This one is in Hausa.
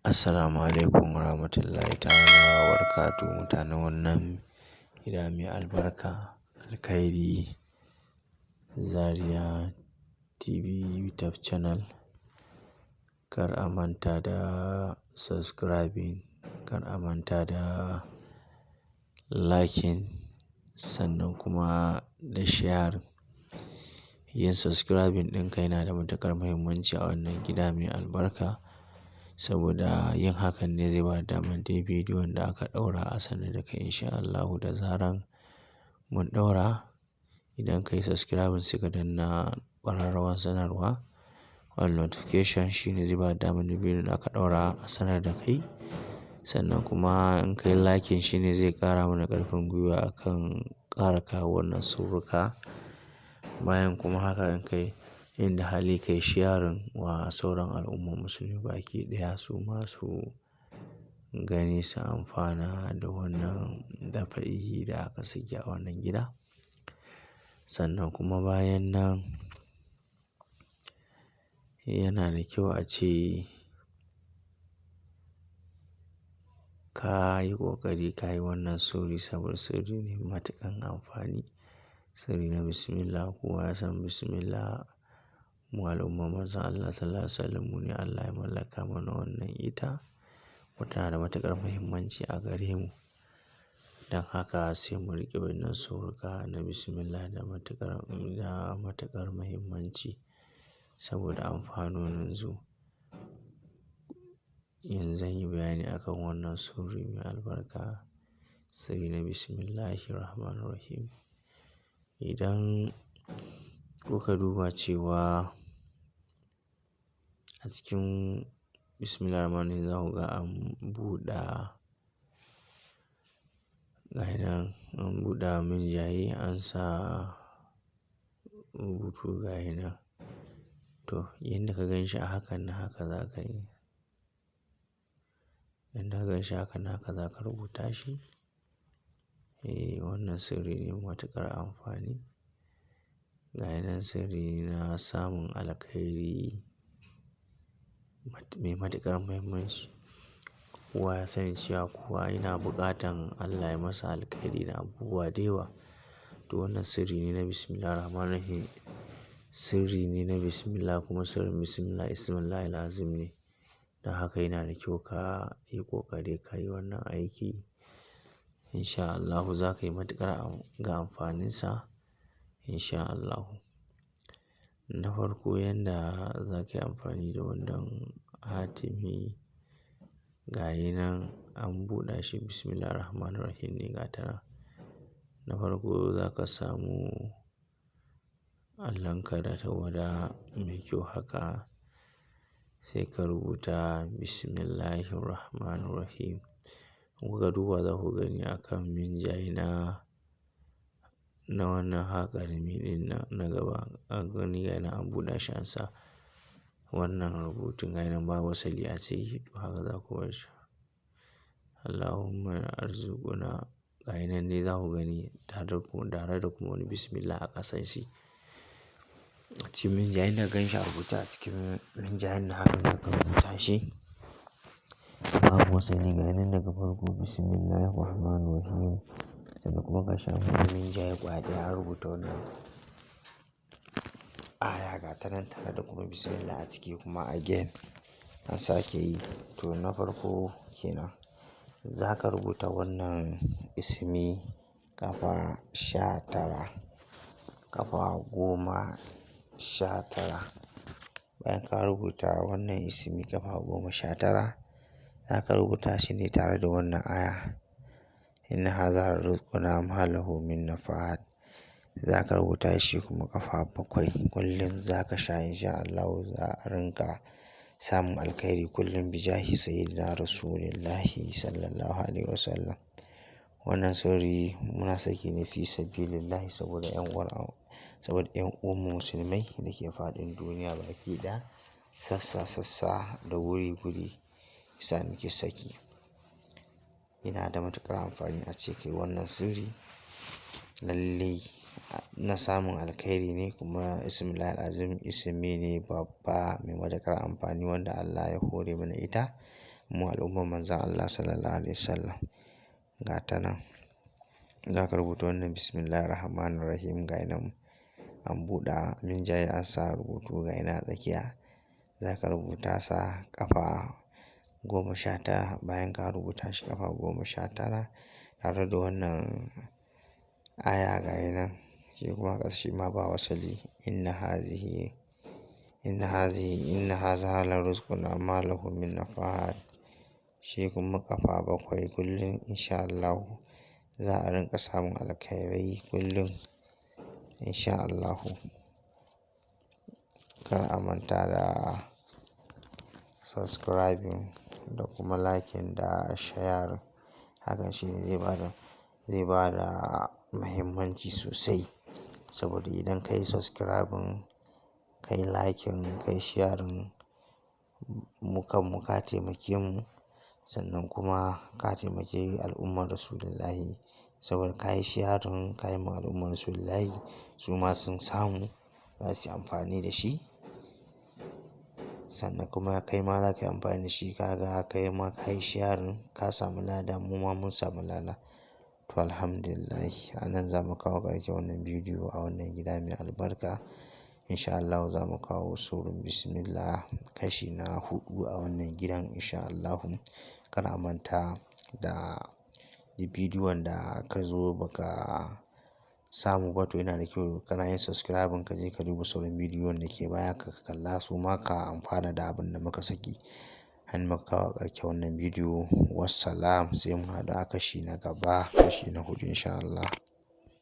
Assalamu alaikum warahmatullahi ta'ala wa barakatuhu mutanen wannan gida mai albarka, Alkhairi Zaria TV YouTube channel. Kar a manta da subscribing, kar a manta da liking, sannan kuma da sharing. Yin subscribing ɗinka yana da matuƙar muhimmanci a wannan gida mai albarka. Saboda yin hakan ne zai ba da damar dai bidiyon da aka ɗaura a sanar da kai insha Allahu da zaran mun ɗaura. Idan ka yi subscribing sai ka danna ƙararrawar sanarwa, all notification shine zai ba da damar duk bidiyon da aka ɗaura a sanar da kai. Sannan kuma in ka yi liking shine zai ƙara mana ƙarfin gwiwa akan ƙara kawo wannan sirrika. Bayan kuma haka in kai inda hali kai sharing wa sauran al'ummar musulmi baki ɗaya su ma su gani su amfana da wannan dafa'i da aka saki a wannan gida. Sannan kuma bayan nan yana da kyau a ce ka yi ƙoƙari ka yi wannan sirri saboda sirri ne matuƙan amfani. Sirri na bismillah, kowa ya san bismillah. Mu al'ummar Manzon Allah Sallallahu Alaihi Wasallam mu ne Allah ya mallaka mana wannan ita. Tana da matuƙar muhimmanci a gare mu. Don haka sai mu riƙe wannan sirrika na bismillah da matuƙar muhimmanci saboda amfanonin zu. Yanzu zan yi bayani akan wannan sirri mai albarka, sirri na Bismillahirrahmanirrahim. Idan kuka duba cewa a cikin Bismillahirrahmanirrahim za ku ga an buɗe minjaye an sa rubutu gashi nan. To, yanda ka gan shi a hakan nan haka za ka yi. Yanda ka gan shi hakan nan haka za ka rubuta shi. Wannan sirri ne matuƙar amfani. Gashi nan sirri na samun alkhairi mai matuƙar muhimmanci. Kowa ya sani cewa kowa yana buƙatan Allah ya masa alkhairi da abubuwa da yawa. To wannan sirri ne na Bismillahirrahmanirrahim. Sirri ne na bismillah kuma sirrin bismillah ismullahil azim ne. Don haka yana da kyau ka yi ƙoƙari ka yi wannan aiki. Insha Allahu za ka yi matuƙar ga amfaninsa insha Allahu. Na farko yanda za ka yi amfani da wannan hatimi gashi nan an buɗe shi Bismillahirrahmanirrahim ne ga ta nan. Na farko za ka samu allonka da tawada mai kyau haka sai ka rubuta Bismillahirrahmanirrahim. In kuka duba za ku gani akan minjaye na wannan haƙarami ɗin na gaba an gani gashi nan an buɗe shi an sa wannan rubutun gashi nan ba wasali a ciki. To haka za ku bar shi. Allahumma arzuqna gashi nan dai za ku gani tare da kuma wani bismillah a ƙasan shi. A cikin minjayen da ka gan shi a rubuce a cikin minjayen nan haka za ka rubuta shi. Babu wasali gashi nan daga farko Bismillahirrahmanirrahim. Sannan kuma gashi an buɗe minjaye ƙwaya ɗaya an rubuta wannan aya ga ta nan tare da kuma bismillah a ciki kuma again an sake yi. To na farko kenan za ka rubuta wannan ismi ƙafa 19, ƙafa 19. Bayan ka rubuta wannan ismi ƙafa 19 za ka rubuta shi ne tare da wannan aya. Inna hadha rizquna ma lahu min nafad. Za ka rubuta shi kuma ƙafa 7. Kullum za ka sha insha Allahu za a rinƙa samun alkhairi kullum bijahi sayyidina Rasulillahi Sallallahu Alaihi Wasallam. Wannan sirri muna saki ne fi sabilillahi saboda ƴan uwanmu musulmai da ke faɗin duniya baki ɗaya sassa da wuri sa muke saki. Yana da matuƙar amfani a ce kai wannan sirri lallai na samun alkhairi ne kuma ismullahil azim ismi ne babba mai matuƙar amfani wanda Allah ya hore mana ita. mu al'ummar Manzon Allah Sallallahu Alaihi Wasallam. Ga ta nan za ka rubuta wannan Bismillahirrahmanirrahim ga nan an buɗa min jaye an sa rubutu ga ina tsakiya. Za ka rubuta sa ƙafa 19 bayan ka rubuta shi ƙafa 19 tare da wannan aya ga nan shi kuma ƙarshe ma ba wasali inna haza la rizquna ma lahu min nafad. Shi kuma ƙafa 7 kullum insha Allah za a rinƙa samun alkhairai kullum insha Allah. Kar a manta da subscribing da kuma liking da share. Hakan shi ne zai bada muhimmanci sosai, saboda idan ka yi subscribing, ka yi liking, ka yi sharing mu ka taimake mu, sannan kuma ka taimake al'ummar Rasulullahi. Saboda ka yi sharing ka yi ma al'ummar Rasulullahi su ma sun samu za su yi amfani da shi. Sannan kuma kai ma za ka yi amfani da shi, ka ga kai ma ka yi sharing ka samu lada mu ma mun samu lada. To alhamdulillah a nan za mu kawo ƙarshen wannan bidiyo a wannan gida mai albarka. Insha Allah za mu kawo suran Bismillah kashi na 4 a wannan gidan insha Allah. Kar a manta da bidiyon da ka zo baka samu ba, to yana da kyau kana yin subscribing ka je ka duba sauran bidiyon da ke baya ka kalla su ma ka amfana da abin da muka saki. An muka kawo ƙarshen wannan bidiyo. Wassalam, sai mu haɗu a kashi na gaba, kashi na 4 insha Allah.